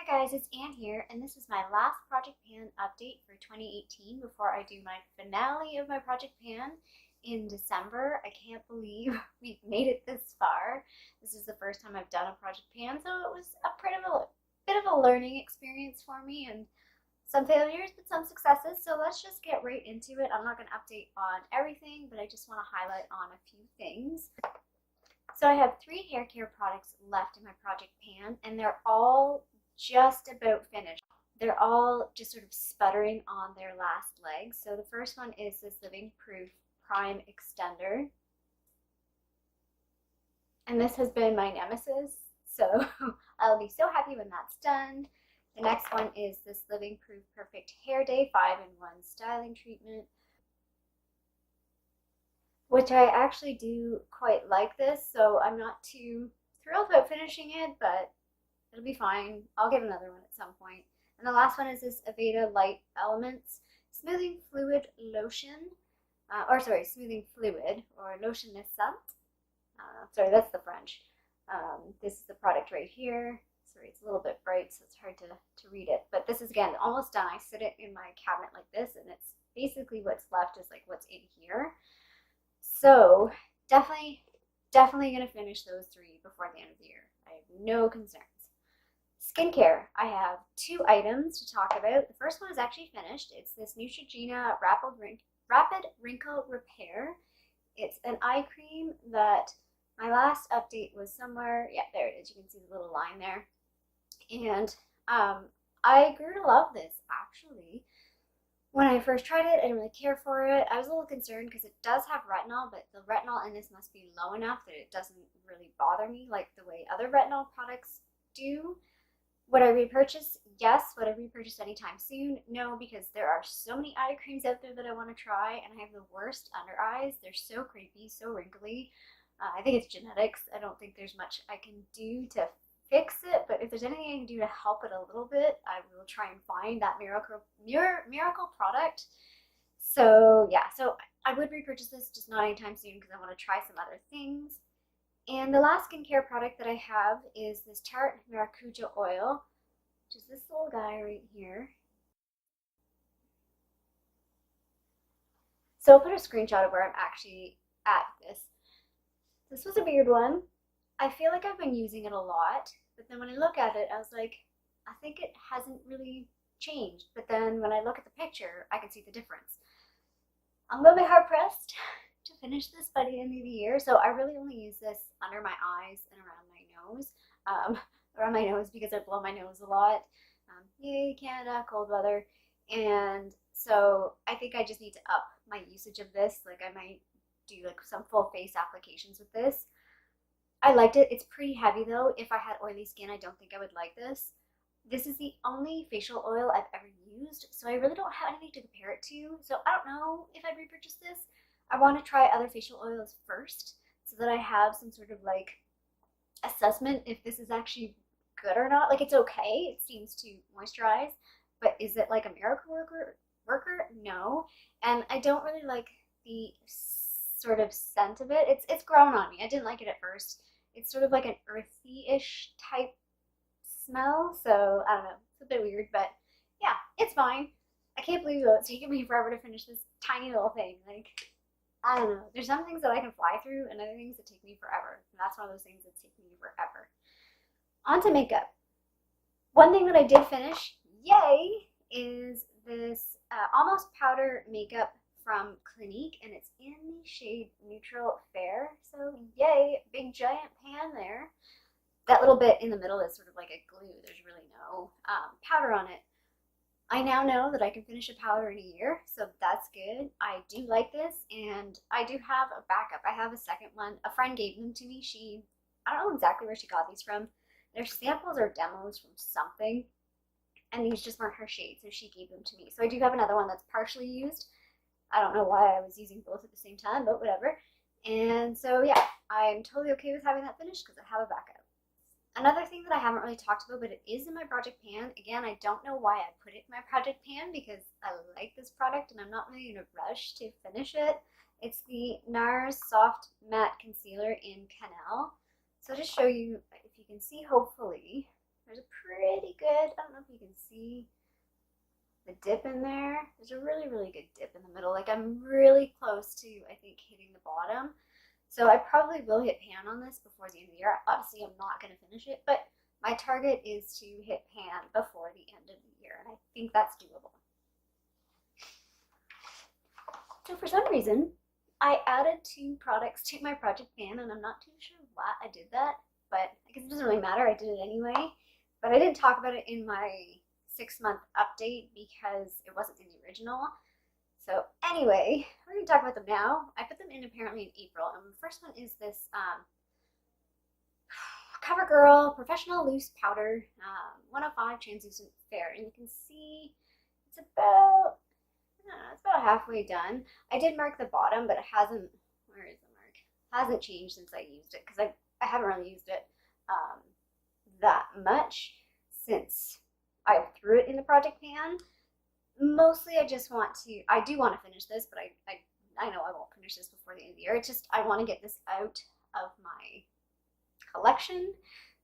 guys, it's Anne here, and this is my last Project Pan update for 2018 before I do my finale of my Project Pan in December. I can't believe we've made it this far. This is the first time I've done a Project Pan, so it was a bit of a learning experience for me, and some failures but some successes. So let's just get right into it. I'm not going to update on everything, but I just want to highlight on a few things. So I have 3 hair care products left in my Project Pan, and they're all just about finished. They're all just sort of sputtering on their last legs. So the first one is this Living Proof Prime Extender. And this has been my nemesis, so I'll be so happy when that's done. The next one is this Living Proof Perfect Hair Day 5-in-1 Styling Treatment, which I actually do quite like this, so I'm not too thrilled about finishing it, but it'll be fine. I'll get another one at some point. And the last one is this Aveda Light Elements Smoothing Fluid Lotion, Smoothing Fluid, or Lotionless Scent. Sorry, that's the French. This is the product right here. Sorry, it's a little bit bright, so it's hard to read it. But this is, again, almost done. I sit it in my cabinet like this, and it's basically what's left is like what's in here. So definitely going to finish those 3 before the end of the year. I have no concerns. Skincare. I have 2 items to talk about. The first one is actually finished. It's this Neutrogena Rapid Wrinkle Repair. It's an eye cream that my last update was somewhere. Yeah, there it is. You can see the little line there. And I grew to love this, actually. When I first tried it, I didn't really care for it. I was a little concerned because it does have retinol, but the retinol in this must be low enough that it doesn't really bother me like the way other retinol products do. Would I repurchase? Yes. Would I repurchase anytime soon? No, because there are so many eye creams out there that I want to try, and I have the worst under eyes. They're so creepy, so wrinkly. I think it's genetics. I don't think there's much I can do to fix it, but if there's anything I can do to help it a little bit, I will try and find that miracle product. So yeah, so I would repurchase this, just not anytime soon because I want to try some other things. And the last skincare product that I have is this Tarte Maracuja Oil, which is this little guy right here. So I'll put a screenshot of where I'm actually at this. This was a weird one. I feel like I've been using it a lot, but then when I look at it, I was like, I think it hasn't really changed. But then when I look at the picture, I can see the difference. I'm a little bit hard pressed to finish this by the end of the year, so I really only use this under my eyes and around my nose. Around my nose because I blow my nose a lot. Yay, Canada, cold weather. And so I think I just need to up my usage of this. Like I might do like some full face applications with this. I liked it. It's pretty heavy though. If I had oily skin, I don't think I would like this. This is the only facial oil I've ever used, so I really don't have anything to compare it to. So I don't know if I'd repurchase this. I want to try other facial oils first so that I have some sort of like assessment if this is actually good or not. Like it's okay. It seems to moisturize, but is it like a miracle worker? No. And I don't really like the sort of scent of it. It's grown on me. I didn't like it at first. It's sort of like an earthy-ish type smell, so I don't know. It's a bit weird, but yeah, it's fine. I can't believe though it's taken me forever to finish this tiny little thing. Like, I don't know. There's some things that I can fly through and other things that take me forever. And that's one of those things that's taking me forever. On to makeup. One thing that I did finish, yay, is this Almost Powder makeup from Clinique, and it's in the shade Neutral Fair. So yay, big giant pan there. That little bit in the middle is sort of like a glue. There's really no powder on it. I now know that I can finish a powder in a year, so that's good. I do like this, and I do have a backup. I have a second one. A friend gave them to me. I don't know exactly where she got these from. They're samples or demos from something, and these just weren't her shade, so she gave them to me. So I do have another one that's partially used. I don't know why I was using both at the same time, but whatever. And so yeah, I'm totally okay with having that finished because I have a backup. Another thing that I haven't really talked about, but it is in my Project Pan. Again, I don't know why I put it in my Project Pan because I like this product and I'm not really in a rush to finish it. It's the NARS Soft Matte Concealer in Cannelle. So I'll just show you, if you can see hopefully, There's a pretty good, I don't know if you can see the dip in there. There's a really, really good dip in the middle. Like I'm really close to, I think, hitting the bottom. So I probably will hit pan on this before the end of the year. Obviously, I'm not going to finish it, but my target is to hit pan before the end of the year, and I think that's doable. So for some reason, I added 2 products to my project pan, and I'm not too sure why I did that, but I guess it doesn't really matter. I did it anyway, but I didn't talk about it in my 6-month update because it wasn't in the original. So anyway, we're going to talk about them now. I put them in apparently in April, and the first one is this Covergirl Professional Loose Powder 105 Translucent Fair, and you can see it's about, I don't know, it's about halfway done. I did mark the bottom, but it hasn't, where is the mark? It hasn't changed since I used it, because I haven't really used it that much since I threw it in the project pan. Mostly I just want to, I do want to finish this, but I know I won't finish this before the end of the year. It's just, I want to get this out of my collection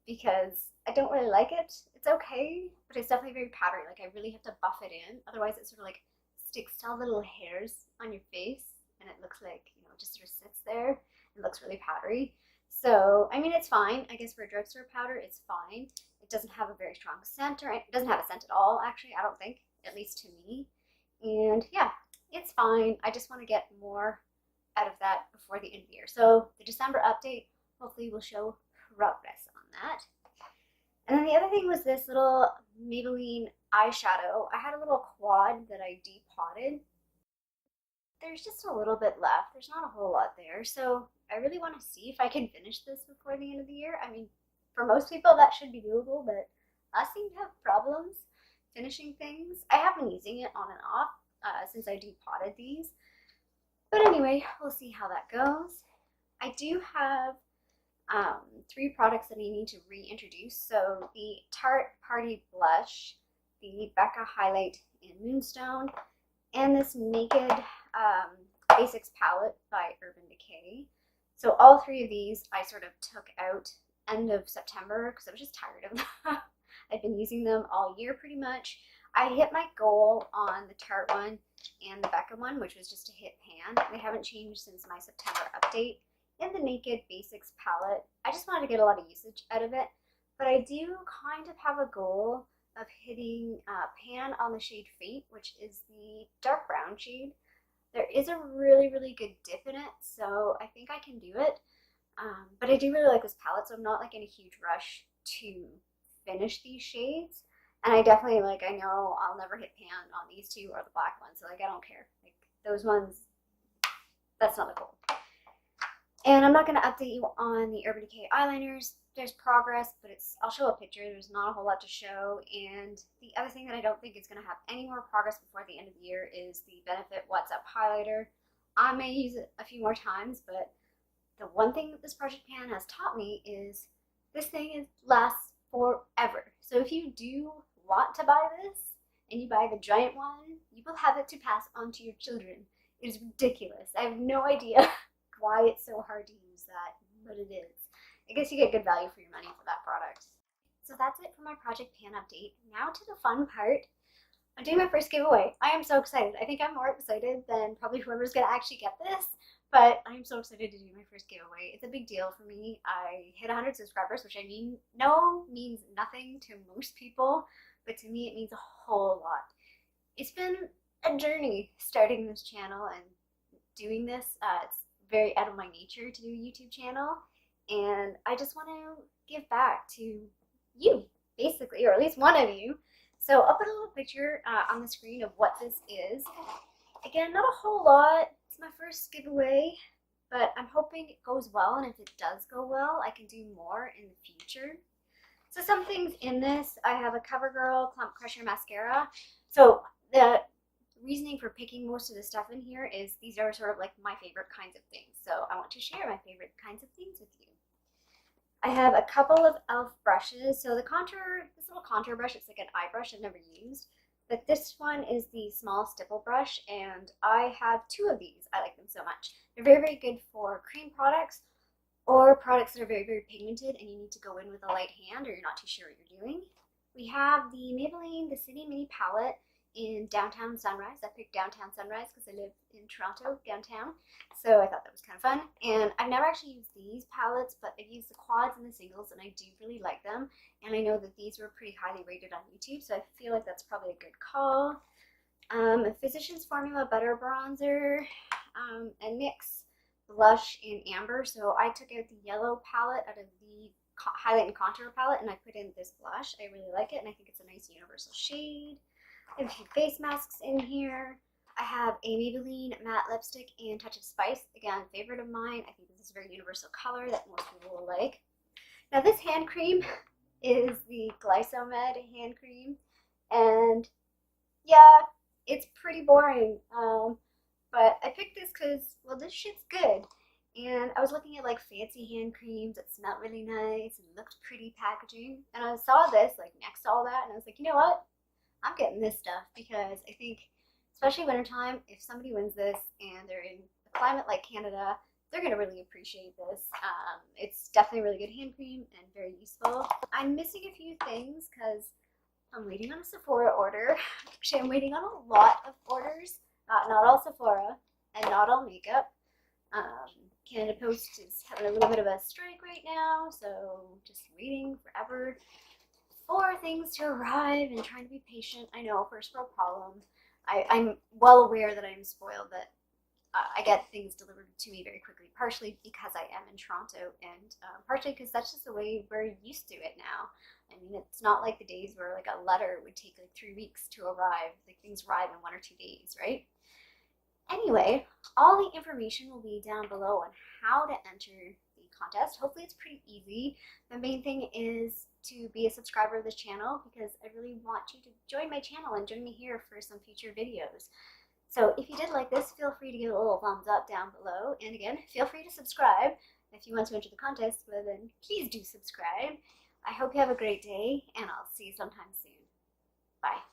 because I don't really like it. It's okay, but it's definitely very powdery. Like I really have to buff it in. Otherwise it sort of like sticks to all the little hairs on your face and it looks like, you know, it just sort of sits there. It looks really powdery. So, I mean, it's fine. I guess for a drugstore powder, it's fine. It doesn't have a very strong scent, or it doesn't have a scent at all, actually, I don't think, at least to me. And yeah, it's fine. I just want to get more out of that before the end of the year. So the December update hopefully will show progress on that. And then the other thing was this little Maybelline eyeshadow. I had a little quad that I depotted. There's just a little bit left. There's not a whole lot there. So I really want to see if I can finish this before the end of the year. I mean, for most people that should be doable, but I seem to have problems finishing things. I have been using it on and off since I depotted these. But anyway, we'll see how that goes. I do have 3 products that I need to reintroduce. So the Tarte Party Blush, the Becca Highlight in Moonstone, and this Naked Basics palette by Urban Decay. So all 3 of these I sort of took out end of September because I was just tired of them. I've been using them all year pretty much. I hit my goal on the Tarte one and the Becca one, which was just to hit pan. They haven't changed since my September update. In the Naked Basics palette, I just wanted to get a lot of usage out of it, but I do kind of have a goal of hitting pan on the shade Fate, which is the dark brown shade. There is a really, really good dip in it, so I think I can do it. But I do really like this palette, so I'm not like in a huge rush to finish these shades. And I definitely, like, I know I'll never hit pan on these 2 or the black one, so like I don't care. Like those ones, that's not the goal. And I'm not going to update you on the Urban Decay eyeliners. There's progress, but I'll show a picture. There's not a whole lot to show. And the other thing that I don't think is going to have any more progress before the end of the year is the Benefit What's Up highlighter. I may use it a few more times, but the one thing that this project pan has taught me is this thing lasts forever. So if you do want to buy this and you buy the giant one, you will have it to pass on to your children. It is ridiculous. I have no idea why it's so hard to use that, but it is. I guess you get good value for your money for that product. So that's it for my project pan update. Now to the fun part. I'm doing my first giveaway. I am so excited. I think I'm more excited than probably whoever's going to actually get this, but I'm so excited to do my first giveaway. It's a big deal for me. I hit 100 subscribers, which I means nothing to most people, but to me it means a whole lot. It's been a journey starting this channel and doing this. It's very out of my nature to do a YouTube channel, and I just want to give back to you, basically, or at least one of you. So I'll put a little picture on the screen of what this is. Again, not a whole lot. It's my first giveaway, but I'm hoping it goes well, and if it does go well, I can do more in the future. So some things in this, I have a Covergirl Clump Crusher Mascara. So the reasoning for picking most of the stuff in here is these are sort of like my favorite kinds of things. So I want to share my favorite kinds of things with you. I have a couple of e.l.f. brushes. So this little contour brush, it's like an eye brush I've never used. But this one is the small stipple brush, and I have 2 of these. I like them so much. They're very, very good for cream products, or products that are very, very pigmented and you need to go in with a light hand or you're not too sure what you're doing. We have the Maybelline The City Mini Palette in Downtown Sunrise. I picked Downtown Sunrise because I live in Toronto, downtown, so I thought that was kind of fun. And I've never actually used these palettes, but I've used the quads and the singles, and I do really like them. And I know that these were pretty highly rated on YouTube, so I feel like that's probably a good call. A Physicians Formula Butter Bronzer, and NYX Blush in Amber. So I took out the yellow palette out of the highlight and contour palette, and I put in this blush. I really like it, and I think it's a nice universal shade. I have a few face masks in here. I have a Maybelline matte lipstick in Touch of Spice. Again, favorite of mine. I think this is a very universal color that most people will like. Now this hand cream is the Glycomed hand cream, and yeah, it's pretty boring. But I picked this because, well, this shit's good. And I was looking at like fancy hand creams that smelled really nice and looked pretty packaging. And I saw this like next to all that, and I was like, you know what? I'm getting this stuff because I think, especially wintertime, if somebody wins this and they're in a climate like Canada, they're going to really appreciate this. It's definitely a really good hand cream and very useful. I'm missing a few things because I'm waiting on a Sephora order. Actually, I'm waiting on a lot of orders. Not all Sephora and not all makeup. Canada Post is having a little bit of a strike right now, so just waiting forever for things to arrive and trying to be patient. I know, first world problem. I'm well aware that I'm spoiled, that I get things delivered to me very quickly, partially because I am in Toronto, and partially because that's just the way we're used to it now. I mean, it's not like the days where like a letter would take like 3 weeks to arrive. Like things arrive in 1 or 2 days, right? Anyway, all the information will be down below on how to enter the contest. Hopefully it's pretty easy. The main thing is to be a subscriber of this channel because I really want you to join my channel and join me here for some future videos. So if you did like this, feel free to give it a little thumbs up down below. And again, feel free to subscribe if you want to enter the contest, but then please do subscribe. I hope you have a great day, and I'll see you sometime soon. Bye.